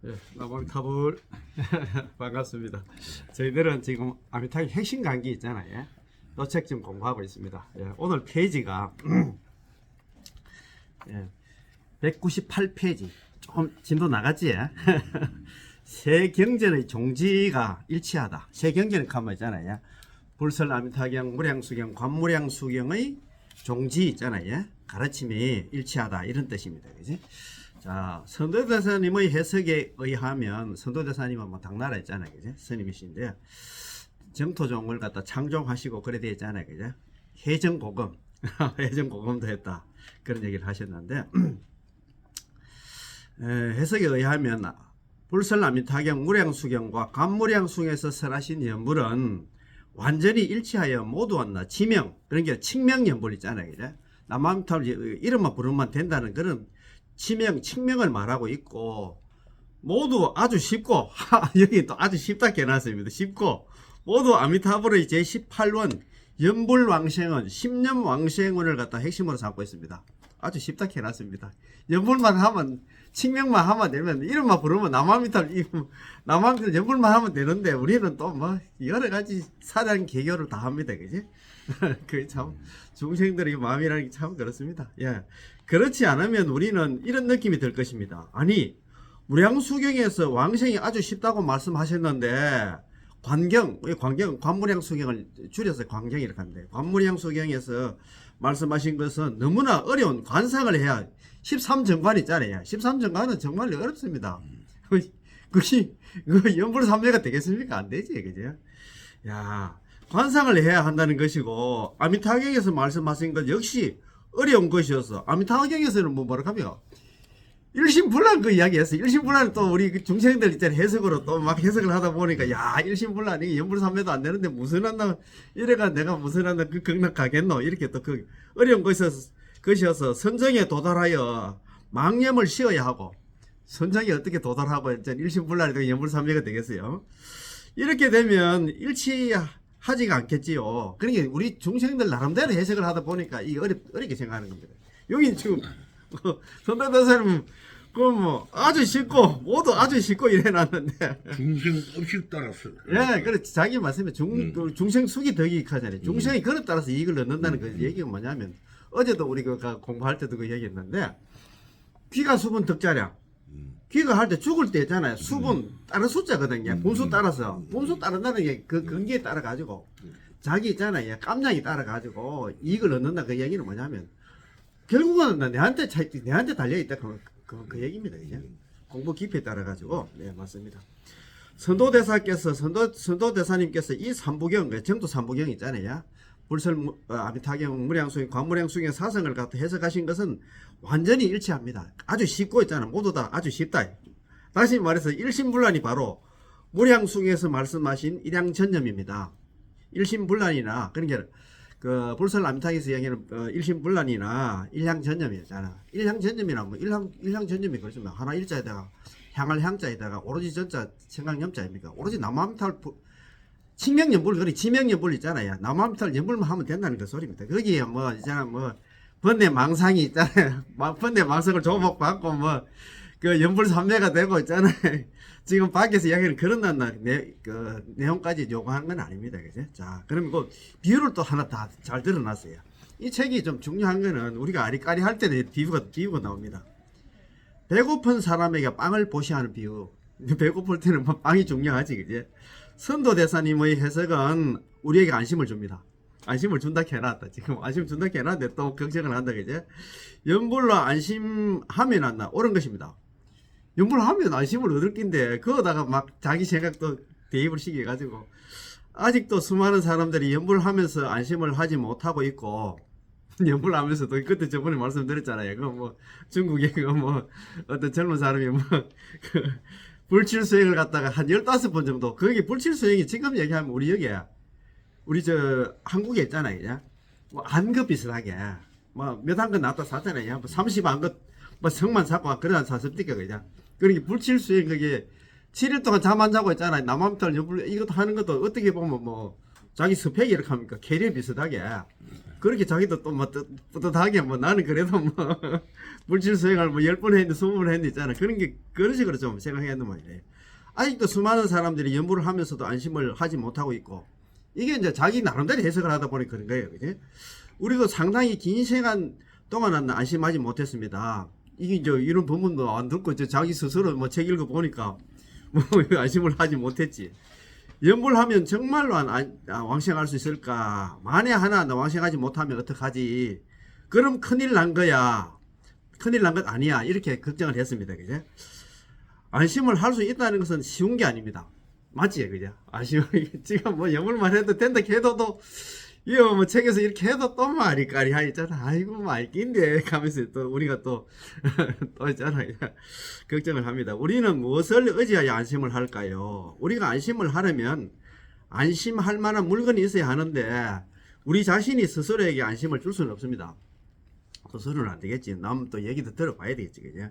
예, 나몰카불 반갑습니다. 저희들은 지금 아미타기 핵심 강기 있잖아요. 예? 노책 지금 공부하고 있습니다. 예, 오늘 페이지가 예, 198페이지. 조금 진도 나갔지? 예? 세경전의 종지가 일치하다. 세경전의 가만 있잖아요. 불설, 아미타경, 무량수경, 관무량수경의 종지 있잖아요. 예? 가르침이 일치하다 이런 뜻입니다. 그지? 자, 선도대사님의 해석에 의하면, 선도대사님은 뭐 당나라 있잖아요. 그죠? 스님이신데, 정토종을 갖다 창종하시고 그래 되어 있잖아요. 그죠? 해정고금, 해정고금도 했다. 그런 얘기를 하셨는데, 해석에 의하면, 불설아미타경, 무량수경과 관무량수경에서 설하신 연불은 완전히 일치하여 모두 왔나, 지명, 그런 게 칭명연불 있잖아요. 그죠? 남아미타를 이름만 부르면 된다는 그런 칭명을 말하고 있고, 모두 아주 쉽고, 여기 또 아주 쉽다 해놨습니다. 쉽고, 모두 아미타불의 제18원 연불왕생은 10년 왕생원을 갖다 핵심으로 삼고 있습니다. 아주 쉽다 해놨습니다. 연불만 하면, 칭명만 하면 되면, 이름만 부르면 남아미타불 연불만 하면 되는데, 우리는 또 뭐 여러 가지 사량 개교를 다 합니다. 그지? 그 참 중생들의 마음이라는 게 참 그렇습니다. 예. 그렇지 않으면 우리는 이런 느낌이 들 것입니다. 아니, 무량수경에서 왕생이 아주 쉽다고 말씀하셨는데, 관무량수경을 줄여서 관경 이렇게 하는데, 관무량수경에서 말씀하신 것은 너무나 어려운 관상을 해야 13정관 있잖아요. 13정관은 정말 어렵습니다. 그것이 연불삼매가 되겠습니까? 안 되지, 그죠? 야, 관상을 해야 한다는 것이고, 아미타경에서 말씀하신 것 역시 어려운 것이어서, 아미타경에서는 뭐라고 하면 일심불란 그 이야기였어요. 일심불란은 또 우리 그 중생들 있잖아요. 해석으로 또 막 해석을 하다 보니까, 야, 일심불란, 이게 연불삼매도 안 되는데 무슨 한다, 이래가 내가 무슨 한다, 그 극락 가겠노? 이렇게 또 그 어려운 것이어서 선정에 도달하여 망념을 씌어야 하고, 선정에 어떻게 도달하고, 일심불란이 되고 연불삼매가 되겠어요. 이렇게 되면 일치하지가 않겠지요. 그러니까 우리 중생들 나름대로 해석을 하다 보니까 이게 어렵게 생각하는 겁니다. 여기 지금 선대대사님 뭐 아주 쉽고 모두 아주 쉽고 이래놨는데 중생 없이 따랐어. 예, 그렇지. 자기 말씀에 중생 숙이 더 이익하잖아요. 중생이 그릇 따라서 이익을 얻는다는 그 얘기가 뭐냐면, 어제도 우리 공부할 때도 그 얘기했는데, 귀가 수분 덕자량, 귀가 할 때 죽을 때 있잖아요. 수분 다른 숫자거든요. 분수 따라서 분수 따른다는 게 그 근기에 따라 가지고 자기 있잖아요. 깜냥이 따라 가지고 이익을 얻는다. 그 얘기는 뭐냐면, 결국은 내한테 달려 있다. 그 얘기입니다. 이제 공부 깊이에 따라 가지고. 네, 맞습니다. 선도대사님께서 이 삼부경, 정도 삼부경 있잖아요. 불설, 아미타경, 무량수경, 관무량수경 사성을 갖다 해석하신 것은 완전히 일치합니다. 아주 쉽고 있잖아. 모두 다 아주 쉽다. 다시 말해서 일심불란이 바로 무량수경에서 말씀하신 일양전념입니다. 일심불란이나, 그러니까 그 불설 아미타경에서 얘기하는 일심불란이나 일향전념이잖아. 일향전념이나 뭐 일향전념이 그렇습니다. 하나 일자에다가 향할 향자에다가 오로지 전자 생각염자입니까? 오로지 남아미탈 칭명연불, 그리 지명연불 있잖아요. 남아미탈 연불만 하면 된다는 그 소리입니다. 거기에 뭐 있잖아, 뭐 번뇌망상이 있잖아요. 번뇌망상을 조목받고 뭐 그 연불삼매가 되고 있잖아요. 지금 밖에서 이야기는 그런 그 내용까지 요구하는 건 아닙니다. 그죠? 자, 그러면 그 비유를 또 하나 다 잘 드러났어요. 이 책이 좀 중요한 거는 우리가 아리까리 할 때는 비유가 나옵니다. 배고픈 사람에게 빵을 보시하는 비유. 배고플 때는 뭐 빵이 중요하지, 그지? 선도대사님의 해석은 우리에게 안심을 줍니다. 안심을 준다 해놨다. 지금 안심 준다 해놨는데 또 걱정을 한다, 그지? 연불로 안심하면 한다. 옳은 것입니다. 연불하면 안심을 얻을 낀데, 그거다가 막 자기 생각도 대입을 시켜가지고, 아직도 수많은 사람들이 연불하면서 안심을 하지 못하고 있고, 연불하면서도 그때 저번에 말씀드렸잖아요. 그 뭐 중국에 그 뭐 어떤 젊은 사람이 뭐 그 불칠수행을 갖다가 한 15번 정도, 거기 불칠수행이 지금 얘기하면 우리 저 한국에 있잖아요. 그냥 뭐 안급 비슷하게 뭐 몇 한 건 놨다 샀잖아요. 뭐 30안급 뭐 성만 사고 그러다 샀습니까 그냥. 그러니까 불칠수행 그게 7일 동안 잠 안 자고 있잖아요. 남아미탈 연불 이것도 하는 것도 어떻게 보면 뭐 자기 스펙이 이렇게 합니까? 캐리어 비슷하게. 그렇게 자기도 또 뭐 뿌듯하게 뭐 나는 그래도 뭐 물질 수행을 뭐 10번 했는데 20번 했는데 있잖아. 그런 게 그런 식으로 좀 생각해야 된단 말이에요. 아직도 수많은 사람들이 연구를 하면서도 안심을 하지 못하고 있고 이게 이제 자기 나름대로 해석을 하다 보니 그런 거예요. 그지? 우리도 상당히 긴 시간 동안은 안심하지 못했습니다. 이게 이제 이런 부분도 안 듣고 이제 자기 스스로 뭐 책 읽어 보니까 뭐 안심을 하지 못했지. 연불 하면 정말로 왕생할 수 있을까? 만에 하나 나 왕생하지 못하면 어떡하지? 그럼 큰일 난 거야. 큰일 난 것 아니야. 이렇게 걱정을 했습니다. 그죠? 안심을 할 수 있다는 것은 쉬운 게 아닙니다. 맞지? 그죠? 안심, 지금 뭐 연불만 해도 된다 해도 이거 뭐 책에서 이렇게 해도 또 말이 까리하 있잖아. 아이고 말긴데 가면서 또 우리가 또 있잖아. 걱정을 합니다. 우리는 무엇을 의지하여 안심을 할까요? 우리가 안심을 하려면 안심할 만한 물건이 있어야 하는데 우리 자신이 스스로에게 안심을 줄 수는 없습니다. 스스로는 안 되겠지. 남 또 얘기도 들어봐야 되겠지. 그죠?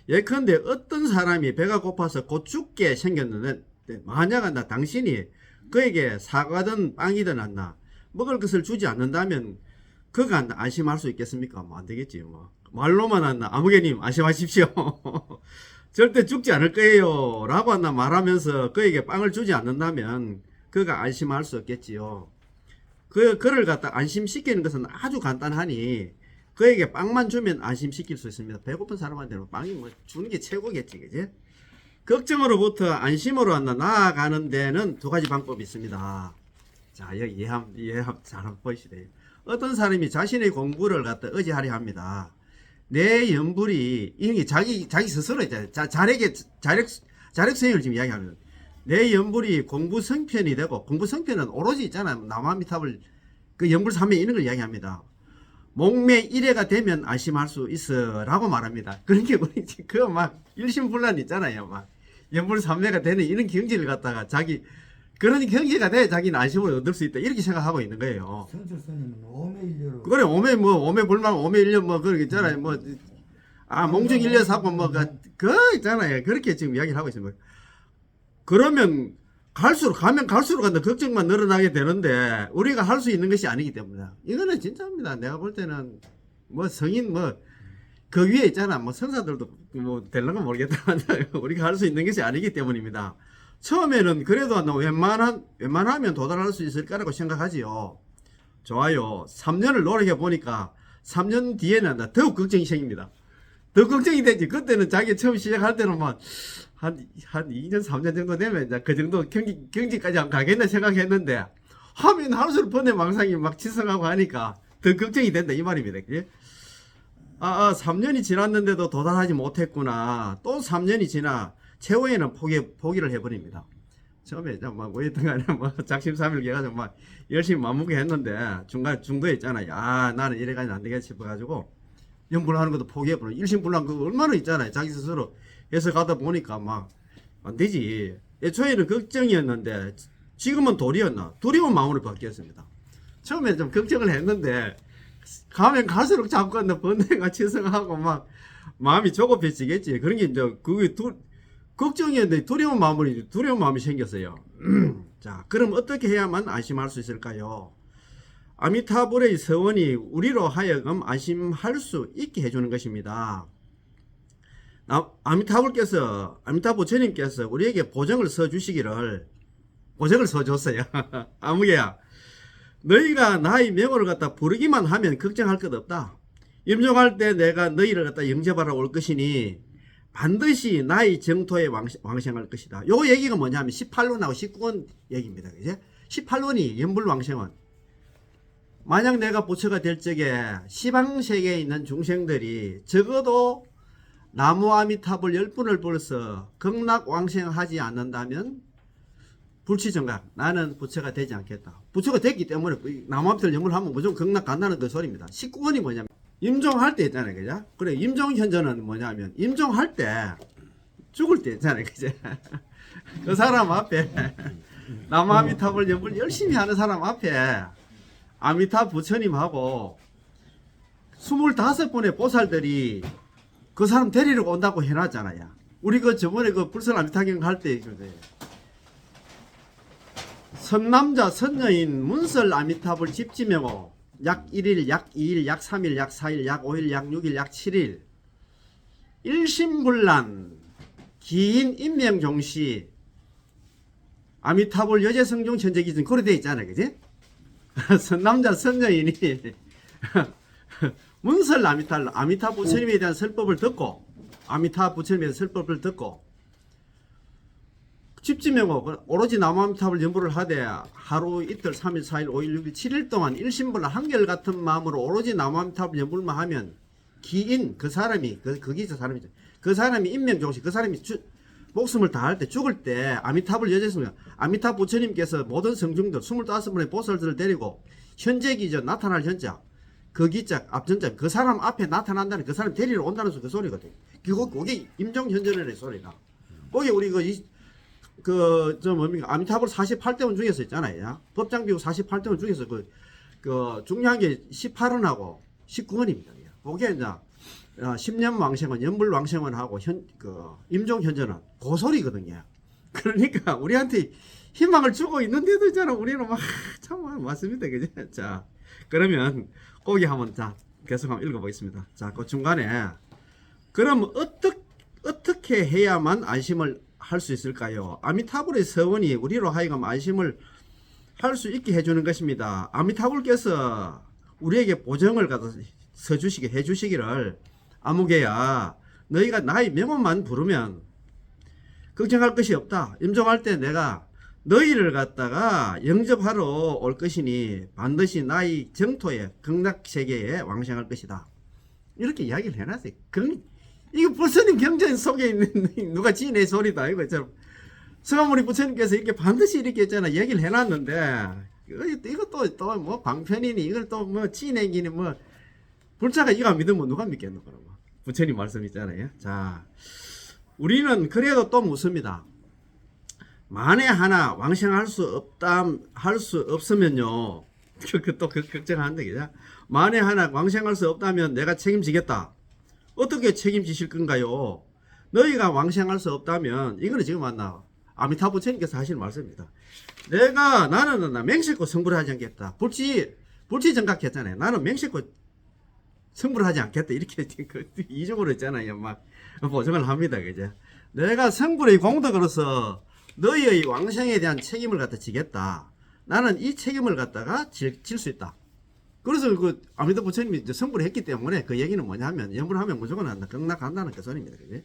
예컨대 어떤 사람이 배가 고파서 곧 죽게 생겼는데 만약 당신이 그에게 사과든 빵이든 한다. 먹을 것을 주지 않는다면 그가 안심할 수 있겠습니까? 뭐 안 되겠지. 뭐 말로만 한다. 아무개님 안심하십시오. 절대 죽지 않을 거예요. 라고 한다 말하면서 그에게 빵을 주지 않는다면 그가 안심할 수 없겠지요. 그를 갖다 안심시키는 것은 아주 간단하니 그에게 빵만 주면 안심시킬 수 있습니다. 배고픈 사람한테는 빵이 뭐 주는 게 최고겠지. 그지? 걱정으로부터 안심으로 한다 나아가는 데는 두 가지 방법이 있습니다. 자, 여기 이해함 잘 한번 보시세요. 어떤 사람이 자신의 공부를 갖다 의지하려 합니다. 내 연불이, 이게 자기 스스로 있잖아요. 자력 수행을 지금 이야기하면. 내 연불이 공부 성편이 되고, 공부 성편은 오로지 있잖아요. 남아미탑을, 그 연불 삼매 있는 걸 이야기합니다. 목매 1회가 되면 안심할 수 있어. 라고 말합니다. 그러니까, 그거 막, 일심불란 있잖아요. 막, 연불 삼매가 되는 이런 경지를 갖다가 그런 경계가 돼야 자기는 안심을 얻을 수 있다. 이렇게 생각하고 있는 거예요. 성철 스님은 오매일려로 그래, 오매불만, 오매일려, 뭐, 그런 게 있잖아요. 몽중일려 사고, 그거 있잖아요. 그렇게 지금 이야기를 하고 있습니다. 그러면, 가면 갈수록 간다. 걱정만 늘어나게 되는데, 우리가 할 수 있는 것이 아니기 때문에. 이거는 진짜입니다. 내가 볼 때는, 성인, 그 위에 있잖아. 선사들도, 될런가 모르겠다만, 우리가 할 수 있는 것이 아니기 때문입니다. 처음에는 그래도 웬만하면 도달할 수 있을 거라고 생각하지요. 좋아요. 3년을 노력해 보니까 3년 뒤에는 더욱 걱정이 생깁니다. 더 걱정이 되지. 그때는 자기 처음 시작할 때는 한 2년, 3년 정도 되면 이제 그 정도 경지까지 안 가겠나 생각했는데 하면 할수록 번뇌망상이 막 치성하고 하니까 더 걱정이 된다. 이 말입니다. 그치? 3년이 지났는데도 도달하지 못했구나. 또 3년이 지나 최후에는 포기를 해버립니다. 처음에 뭐였던 간에 작심삼일 해가지고 열심히 마무게 했는데 중도에 있잖아요. 나는 이래가지고 안 되겠지 싶어가지고 연불하는 것도 포기해버려. 일심불란 그거 얼마나 있잖아요. 자기 스스로 해서 가다 보니까 안 되지. 애초에는 걱정이었는데 지금은 두려운 마음으로 바뀌었습니다. 처음에 좀 걱정을 했는데 가면 갈수록 자꾸 번뇌가 치성하고 마음이 조급해지겠지. 그런 게 이제 그게 걱정이었는데 두려운 마음이 생겼어요. 자, 그럼 어떻게 해야만 안심할 수 있을까요? 아미타불의 서원이 우리로 하여금 안심할 수 있게 해주는 것입니다. 아미타불 부처님께서 우리에게 보정을 써줬어요. 아무개야, 너희가 나의 명호를 갖다 부르기만 하면 걱정할 것 없다. 임종할 때 내가 너희를 갖다 영접하러 올 것이니 반드시 나의 정토에 왕생할 것이다. 요 얘기가 뭐냐면 18원하고 19원 얘기입니다. 그죠? 18원이 연불왕생원. 만약 내가 부처가 될 적에 시방세계에 있는 중생들이 적어도 나무아미탑을 10분을 벌써 극락왕생하지 않는다면 불치정각, 나는 부처가 되지 않겠다. 부처가 됐기 때문에 나무아미탑을 연불하면 무조건 극락 간다는 그 소리입니다. 19원이 뭐냐면 임종할 때 있잖아요. 그죠? 그래, 임종현전은 뭐냐면, 임종할 때, 죽을 때 있잖아요. 그죠? 그 사람 앞에, 남아미탑을 연불 열심히 하는 사람 앞에, 아미탑 부처님하고, 25분의 보살들이 그 사람 데리러 온다고 해놨잖아요. 우리 저번에 불설 아미타경 할 때, 선남자 선녀인 문설 아미타불 집지명호 약 1일, 약 2일, 약 3일, 약 4일, 약 5일, 약 6일, 약 7일 일심불란 기인 인명종시 아미타불 여제성종 천재기준 그래 돼 있잖아, 그지? 선남자 선녀인이 문설 아미타 부처님에 대한 설법을 듣고 아미타 부처님에 대한 설법을 듣고 집지명호 오로지 나무아미타불 연부를 하되 하루 이틀 3일 4일 5일 6일 7일 동안 일심불란 한결같은 마음으로 오로지 나무아미타불 연부만 하면 기인 그 사람이 그게 저 사람이죠. 그 사람이 인명종시 그 사람이 목숨을 다할 때 죽을 때 아미타불 여제성령 아미타 부처님께서 모든 성중들 25분의 보살들을 데리고 현재 기전 나타날 현자 그 기자 앞전자 그 사람 앞에 나타난다는 그 사람 데리러 온다는 그 소리거든. 그게 임종현전의 소리다. 거기 우리 뭡니까 아미타불 48대원 중에서 있잖아요. 법장비구 48대원 중에서 그 중요한 게 18원하고 19원입니다. 그게 이제 10년 왕생원, 연불 왕생원하고 임종현전은 그 소리거든요. 그러니까 우리한테 희망을 주고 있는데도 있잖아. 우리는 참 맞습니다. 그죠? 자, 그러면 거기 한번 계속 한번 읽어보겠습니다. 자, 그 중간에 그럼 어떻게 해야만 안심을 할 수 있을까요? 아미타불의 서원이 우리로 하여금 안심을 할 수 있게 해주는 것입니다. 아미타불께서 우리에게 보정을 해주시기를 아무개야 너희가 나의 명호만 부르면 걱정할 것이 없다. 임종할 때 내가 너희를 갖다가 영접하러 올 것이니 반드시 나의 정토에 극락세계에 왕생할 것이다. 이렇게 이야기를 해놨어요. 이거 부처님 경전 속에 있는 누가 지내 소리다. 이거처럼 성화무니 부처님께서 이렇게 반드시 이렇게 있잖아. 얘기를 해놨는데 이것도 또 뭐 방편이니 이걸 또 뭐 지내기니 뭐 불자가 이거 믿으면 누가 믿겠노? 그러면 부처님 말씀 있잖아요. 자, 우리는 그래도 또 묻습니다. 만에 하나 왕생할 수 없으면요. 또 걱정하는데, 그죠? 만에 하나 왕생할 수 없다면 내가 책임지겠다. 어떻게 책임지실 건가요? 너희가 왕생할 수 없다면, 이거는 지금 맞나? 아미타 부처님께서 하시는 말씀입니다. 나는 맹세코 성불을 하지 않겠다. 불치 정각했잖아요. 나는 맹세코 성불을 하지 않겠다. 이렇게 이중으로 있잖아요. 막 보증을 합니다. 그죠? 내가 성불의 공덕으로서 너희의 왕생에 대한 책임을 갖다 지겠다. 나는 이 책임을 갖다가 질 수 있다. 그래서 아미타 부처님이 성불을 했기 때문에 그 얘기는 뭐냐면 연불하면 무조건 한다. 극락한다는 그 소리입니다. 그죠?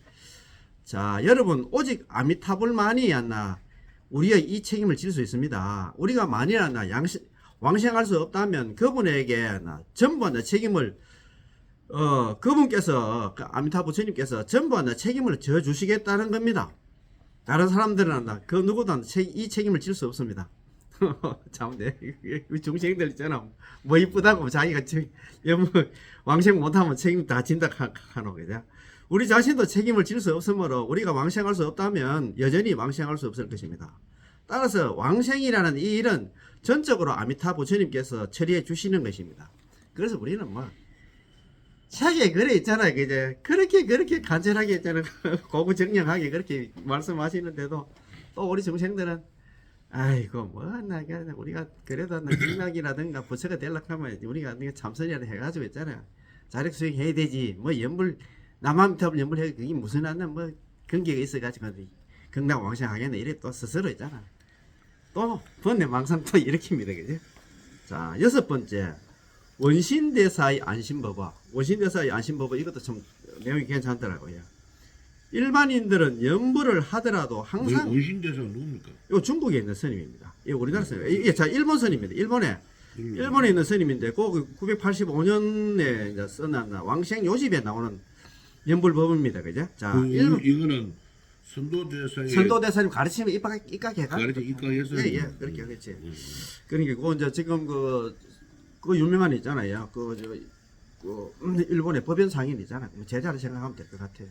자, 여러분 오직 아미타불만이 우리의 이 책임을 질 수 있습니다. 우리가 만일이나 왕생할 수 없다면 그분에게 전부 책임을 그분께서 아미타 부처님께서 전부 책임을 져 주시겠다는 겁니다. 다른 사람들은 그 누구도 이 책임을 질 수 없습니다. 참, 중생들 있잖아. 뭐 이쁘다고 자기가 왕생 못하면 책임 다 진다 하노, 그죠? 우리 자신도 책임을 질 수 없으므로 우리가 왕생할 수 없다면 여전히 왕생할 수 없을 것입니다. 따라서 왕생이라는 이 일은 전적으로 아미타 부처님께서 처리해 주시는 것입니다. 그래서 우리는 책에 그래 있잖아요. 그제 그렇게 간절하게 있잖아요. 고구정령하게 그렇게 말씀하시는데도 또 우리 중생들은 아이고 우리가 그래도 극락이라든가 부처가 되려고 하면 우리가 참선이라 해가지고 있잖아요. 자력 수행 해야 되지. 연불 남아미타불 연불 해 그게 무슨 근기가 있어가지고 극락 왕생하겠네 이래 또 스스로 있잖아. 또 번뇌 망상 또 일으킵니다. 그죠? 자, 6번째 원신대사의 안심법화. 원신대사의 안심법화 이것도 참 내용이 괜찮더라고요. 일반인들은 연불을 하더라도 항상 원신대사가 누굽니까? 이거 중국에 있는 스님입니다. 이거 우리나라 스님. 이게 자 일본 스님입니다. 일본에 있는 스님인데 그 985년에 이제 써난 왕생 요집에 나오는 연불법입니다. 그죠? 자, 이거는 선도대사님 가르치면 입각해가. 입각해서. 예, 그렇게 그렇지. 그러니까 그 이제 지금 그 유명한 있잖아요. 일본의 법연 상인 있잖아요. 제자를 생각하면 될 것 같아요.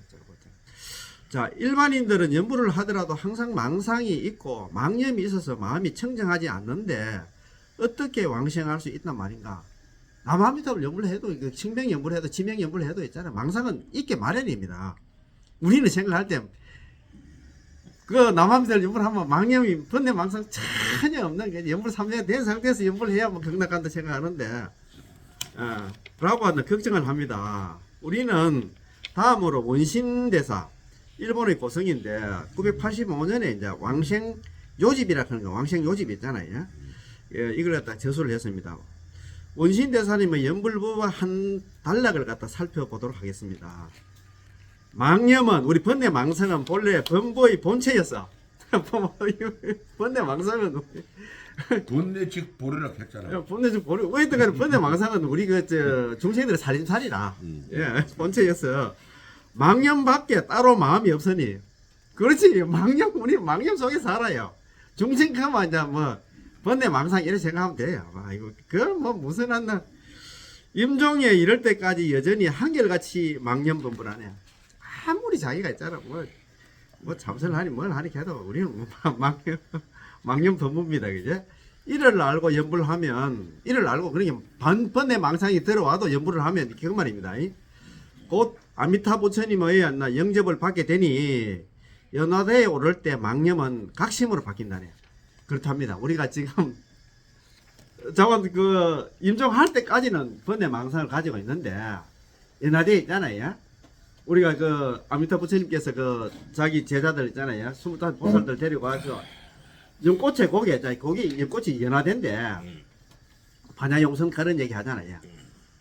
자, 일반인들은 연불을 하더라도 항상 망상이 있고 망념이 있어서 마음이 청정하지 않는데 어떻게 왕생할 수 있단 말인가? 남아미타불 연불을 해도 칭명 연불을 해도 지명 연불을 해도 있잖아요. 망상은 있게 마련입니다. 우리는 생각할 때 그 남함들 연불하면 망념이 번뇌 망상 전혀 없는 게 연불 3년 된 상태에서 연불해야 뭐 경락간다 생각하는데 라고 하는 걱정을 합니다. 우리는 다음으로 원신대사 일본의 고성인데 985년에 이제 왕생 요집이라 하는 거 왕생 요집 있잖아요. 예, 이걸 갖다 저술을 했습니다. 원신대사님의 연불부와 한 단락을 갖다 살펴보도록 하겠습니다. 망념은 우리 번뇌 망상은 본래 범보의 본체였어. 번뇌 망상은 본내 즉 보리라 했잖아요. 번뇌 좀 보려. 어쨌든 번뇌 망상은 우리 중생들의 살림살이라 예, 본체였어. 망념밖에 따로 마음이 없으니 그렇지. 우리 망념 속에 살아요. 중생 가면 이제 뭐 번뇌 망상 이렇게 생각하면 돼요. 이거 그건 뭐 무슨 한나 임종에 이럴 때까지 여전히 한결같이 망념 범불하네. 아무리 자기가 있잖아 뭐 잠수를 하니 뭘 하니 해도 우리는 망념 범부입니다. 그제 이를 알고 연불을 하면 이를 알고 그러니까 번뇌 망상이 들어와도 연불을 하면 그 말입니다. 곧 아미타 부처님의 영접을 받게 되니 연화대에 오를 때 망념은 각심으로 바뀐다네. 그렇답니다. 우리가 지금 저건 임종할 때까지는 번뇌 망상을 가지고 있는데 연화대에 있잖아요. 우리가 아미타 부처님께서 자기 제자들 있잖아요. 25보살들 데리고 와서 연꽃의 고개, 거기 연꽃이 연화대인데 반야용선 그런 얘기 하잖아요.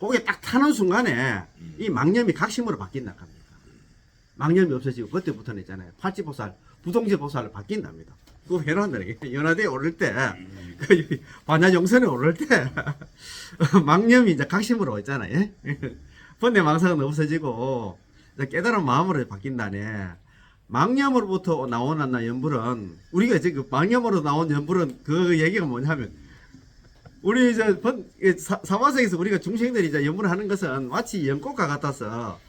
거기에 딱 타는 순간에 이 망념이 각심으로 바뀐다 합니다. 망념이 없어지고 그때부터는 있잖아요. 팔찌보살, 부동제보살로 바뀐답니다. 그거 해놓는다는 게 연화대에 오를 때, 반야용선에 오를 때 망념이 이제 각심으로 있잖아요. 번뇌 망상은 없어지고 깨달은 마음으로 바뀐다네. 망념으로부터 나오는 연불은 우리가 지금 망념으로 나온 연불은 그 얘기가 뭐냐면 우리 이제 사화석에서 우리가 중생들이 이제 연불을 하는 것은 마치 연꽃과 같아서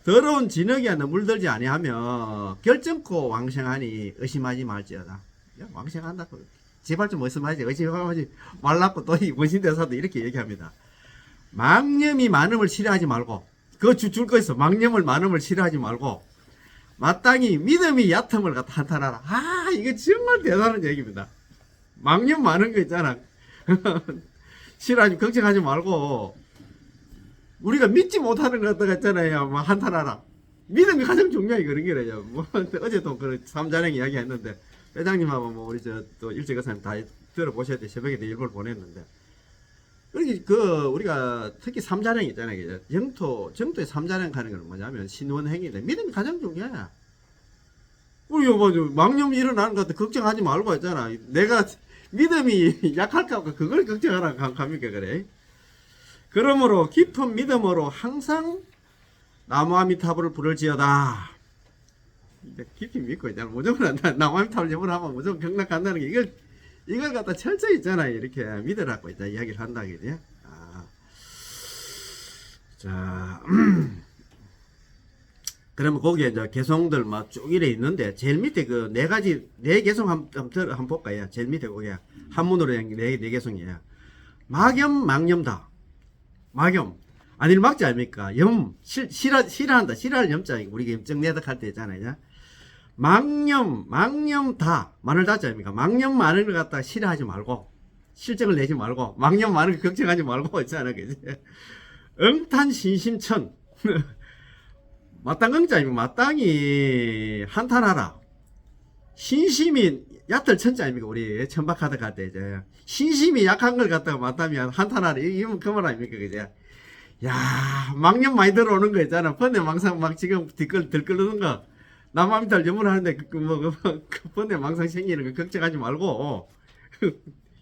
더러운 진흙에 물들지 아니하며 결정코 왕생하니 의심하지 말지어다. 왕생한다. 제발 좀 의심하지. 의심하지 말라고 또 이 원신대사도 이렇게 얘기합니다. 망념이 많음을 싫어하지 말고 그 줄 거 있어. 망념을 많음을 싫어하지 말고 마땅히 믿음이 얕음을 갖다 한탄하라. 이거 정말 대단한 얘기입니다. 망념 많은 거 있잖아. 싫어하지 걱정하지 말고 우리가 믿지 못하는 것 같다가 있잖아요. 뭐 한탄하라. 믿음이 가장 중요해 그런 게래요. 뭐 어제도 그 삼자령 이야기 했는데 회장님하고 뭐 우리 또 일제거사님 다 들어보셔야 돼. 새벽에 일부를 보냈는데 그렇게 우리가 특히 삼자령 있잖아요. 정토의 삼자령 하는 건 뭐냐면 신원행위인데 믿음이 가장 중요해. 우리가 뭐 망념이 일어나는 것 같아 걱정하지 말고 했잖아. 내가 믿음이 약할까 봐 그걸 걱정하라 합니까 그래. 그러므로 깊은 믿음으로 항상 나무아미타불을 부를지어다. 깊이 믿고 있잖아. 무조건 나무아미타불 제물하면 무조건 경락한다는 게 이걸 갖다 철저히 있잖아요. 이렇게 믿으라고 있다 이야기를 한다 그지. 자, 그러면 거기에 이제 개성들 막 쭉 이래 있는데 제일 밑에 네 개성 한번 볼까요? 제일 밑에 거기에 한문으로 네 개성이에요. 막염 망념다. 막염 아닐 막지 아닙니까? 싫어한다. 싫어할 염자 우리가 염증 내덕할 때 있잖아요. 망념 다 마늘 닫지 아닙니까? 망념 많은 걸 갖다가 싫어하지 말고 실증을 내지 말고 망념 많은 걸 걱정하지 말고 있잖아 그지? 응탄 신심천 마땅응자 아닙니까? 마땅히 한탄하라. 신심이 얕을 천자 아닙니까? 우리 천박하다 갈 때 이제 신심이 약한 걸 갖다가 마땅하면 한탄하라. 이건 그 말 아닙니까? 그제? 야 망념 많이 들어오는 거 있잖아. 번뇌 망상 막 지금 들끓는 거 남아미탈 염문하는데 번뇌 망상 생기는 거 걱정하지 말고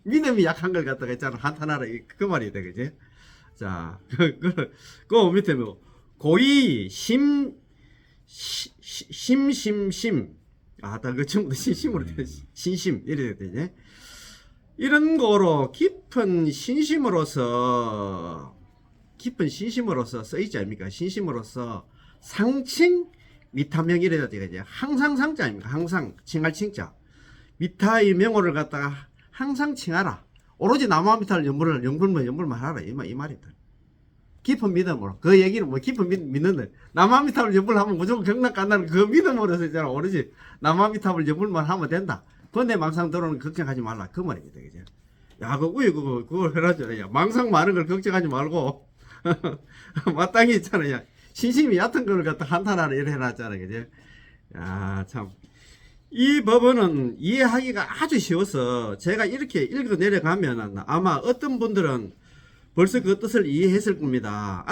믿음이 약한 걸 갖다가 있잖아. 한탄하라. 그 말이 돼 그지? 자 그 밑에 뭐 고의 심심심 그 처음부터 신심으로 돼. 신심 이래 되네. 이런 거로 깊은 신심으로서 쓰이지 않습니까? 신심으로서 상칭 미타명 이래야 되겠죠. 항상 상자 아닙니까? 항상 칭할 칭자. 미타의 명호를 갖다가 항상 칭하라. 오로지 나무미타를 연불만 하라. 이 말이다. 깊은 믿음으로. 그 얘기는 뭐 깊은 믿는데 남아미탑을 연불하면 무조건 경락 간다는 그 믿음으로 있잖아. 오로지 남아미탑을 연불만 하면 된다. 번뇌 망상 들어오는 거 걱정하지 말라. 그 말입니다. 그죠? 야, 그걸 해라죠. 야, 망상 많은 걸 걱정하지 말고 마땅히 있잖아요. 신심이 얕은 걸 갖다 한탄하라 이래 해놨잖아요. 그죠? 야, 참. 이 법은 이해하기가 아주 쉬워서 제가 이렇게 읽어 내려가면 아마 어떤 분들은 벌써 그 뜻을 이해했을 겁니다.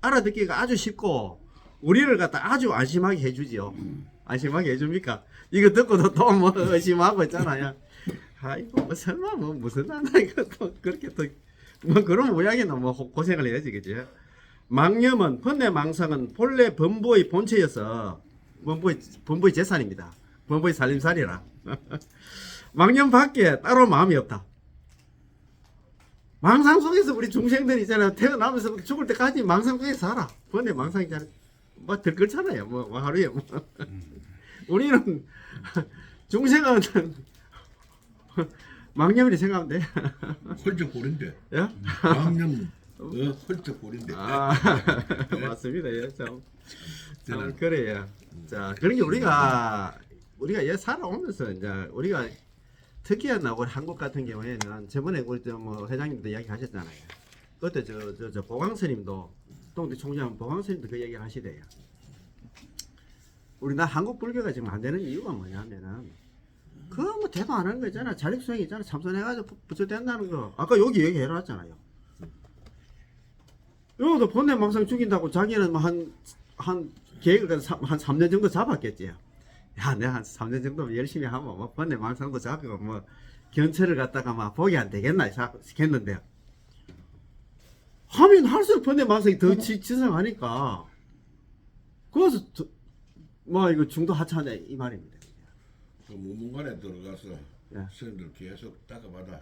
알아듣기가 아주 쉽고 우리를 갖다 아주 안심하게 해주지요. 안심하게 해줍니까? 이거 듣고도 또 뭐 의심하고 있잖아요. 아이고 뭐 설마 뭐 무슨 하나 이거 또 그렇게 또 뭐 그런 모양이나 뭐 고생을 해야지 그죠? 망념은 번뇌 망상은 본래 범부의 본체여서 범부의 재산입니다. 범부의 살림살이라. 망념 밖에 따로 마음이 없다. 망상 속에서 우리 중생들 있잖아요. 태어나면서 죽을 때까지 망상 속에서 살아. 번뇌 망상이잖아요. 뭐 들끓잖아요. 뭐 하루에 뭐. 우리는 중생은 망념이라 생각하면 돼. 헐쩍 보린데. 예? 망념 헐쩍 보린데. 아, 맞습니다. 예, 참 그래요. 자, 그러니까 우리가 얘 살아오면서 이제 우리가 특히나 우리 한국 같은 경우에는 저번에 우리 뭐 회장님도 이야기하셨잖아요. 그때 저 보광 스님도 동대 총장 보광 스님도 그 얘기를 하시대요. 우리나 한국 불교가 지금 안 되는 이유가 뭐냐면은 그거 뭐 대도 안 하는 거 있잖아. 자립수행 있잖아. 참선해가지고 부처된다는 거. 아까 여기 얘기해놨잖아요. 여기도 번뇌 망상 죽인다고 자기는 뭐 한 계획을 한 3년 정도 잡았겠지. 야, 내가 한 3년 정도 열심히 하면 뭐 번뇌 망상도 잡고 뭐 견체를 갖다가 막 보기 안 되겠나 했는데 하면 할수록 번뇌 망상이 더 지성하니까 그래서 뭐 이거 중도 하차하냐 이 말입니다. 그 무문관에 들어가서 예. 스님들 계속 닦아봐다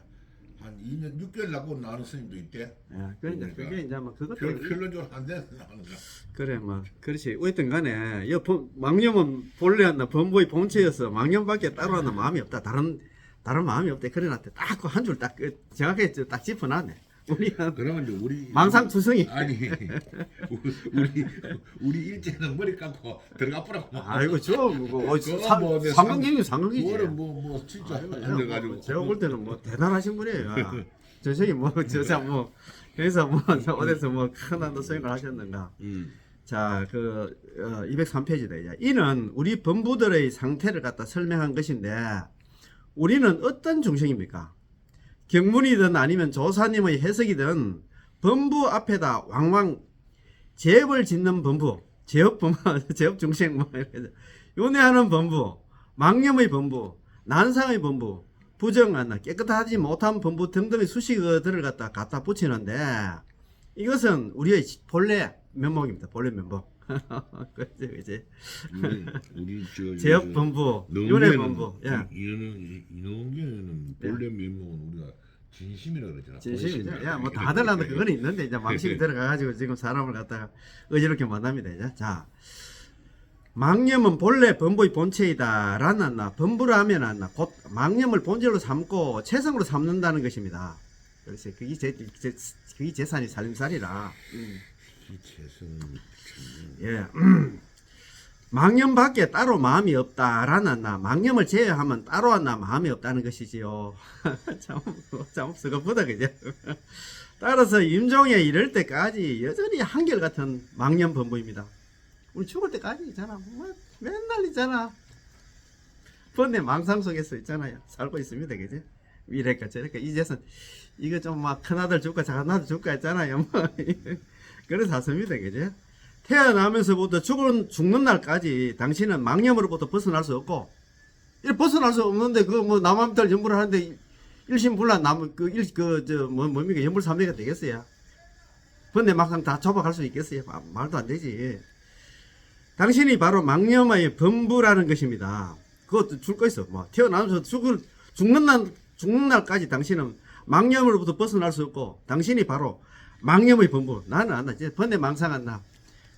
한 2년 6개월 낳고 나는 스님도 있대. 예, 그러니까 그게 이제 뭐 그것도 결론적으로 안 되는 나는가. 그래 뭐 그렇지 어쨌든 간에 망념은 본래 한나 범보의 본체여서 망념밖에 따로 하나 마음이 없다. 다른 마음이 없대. 그래놨대. 딱 한 줄 딱 정확하게 딱 짚어놨네. 우리는 그러면 이제 우리 망상투성이. 아니 우리 일제는 머리 감고 들어가 보라고. 아이고 뭐 상근경이 뭐 진짜 앉아가지고. 제가 볼 때는 뭐 대단하신 분이에요. 저 새끼 뭐 그래서 뭐 어디서 뭐 큰 수행을 하셨는가. 자, 203페이지다. 이는 우리 범부들의 상태를 갖다 설명한 것인데 우리는 어떤 중생입니까? 경문이든 아니면 조사님의 해석이든 범부 앞에다 왕왕 제업을 짓는 범부, 제업 중생 뭐 요네하는 범부, 망념의 범부, 난상의 범부, 부정한 깨끗하지 못한 범부 등등의 수식어들을 갖다 붙이는데 이것은 우리의 본래 면목입니다. 본래 면목. 그지. 우리 제업 범부, 윤회 범부. 예. 이놈에는 본래 면목은 우리가 진심이라 그러잖아. 진심이죠. 야, 뭐 다들 나도 그건 있는데 이제 망신이 들어가가지고 지금 사람을 갖다가 어지럽게 만납니다. 이제 자, 망념은 본래 범부의 본체이다라는 범부를 하면 곧 망념을 본질로 삼고 체성으로 삼는다는 것입니다. 그래서 그게 재산이 살림살이라. 예. 망념 밖에 따로 마음이 없다라는 망념을 제외하면 따로 하나 마음이 없다는 것이지요. 참 쓰고보다 그죠. 따라서 임종에 이를 때까지 여전히 한결같은 망념 범부입니다. 우리 죽을 때까지 있잖아. 뭐 맨날 있잖아. 번뇌 망상 속에서 있잖아요. 살고 있습니다. 그죠? 이래까 저래까 이제선 이거 좀 막 큰아들 줄까 작은아들 줄까 했잖아요. 뭐 그래서 샀습니다. 그죠? 태어나면서부터 죽는 날까지 당신은 망념으로부터 벗어날 수 없고, 벗어날 수 없는데, 뭐, 남한들 연불을 하는데, 일심불란 뭡니까, 연불삼매가 되겠어요? 번뇌 막상 다 접어갈 수 있겠어요? 말도 안 되지. 당신이 바로 망념의 범부라는 것입니다. 그것도 줄 거 있어. 뭐, 태어나면서 죽는 날까지 당신은 망념으로부터 벗어날 수 없고, 당신이 바로 망념의 범부. 나는 안 나. 번뇌 망상 안 나.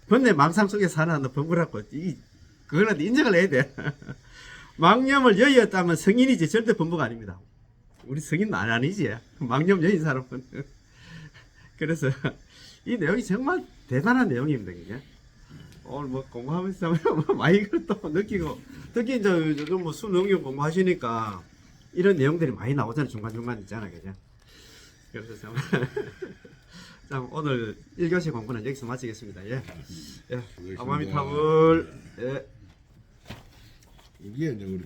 번뇌 망상 속에 사는 범부라고. 그거는 인정을 해야 돼. 망념을 여의었다면 성인이지 절대 범부가 아닙니다. 우리 성인 아니지. 망념 여인 사람은. 그래서 이 내용이 정말 대단한 내용입니다. 이게 오늘 뭐 공부하면서 많이 또 느끼고 특히 이제 요즘 뭐 수능용 공부하시니까 이런 내용들이 많이 나오잖아요. 중간중간 있잖아요. 그죠? 그래서 자, 오늘 1교시 공부는 여기서 마치겠습니다. 예. 예. 아마미타불. 예. 이게 이제 우리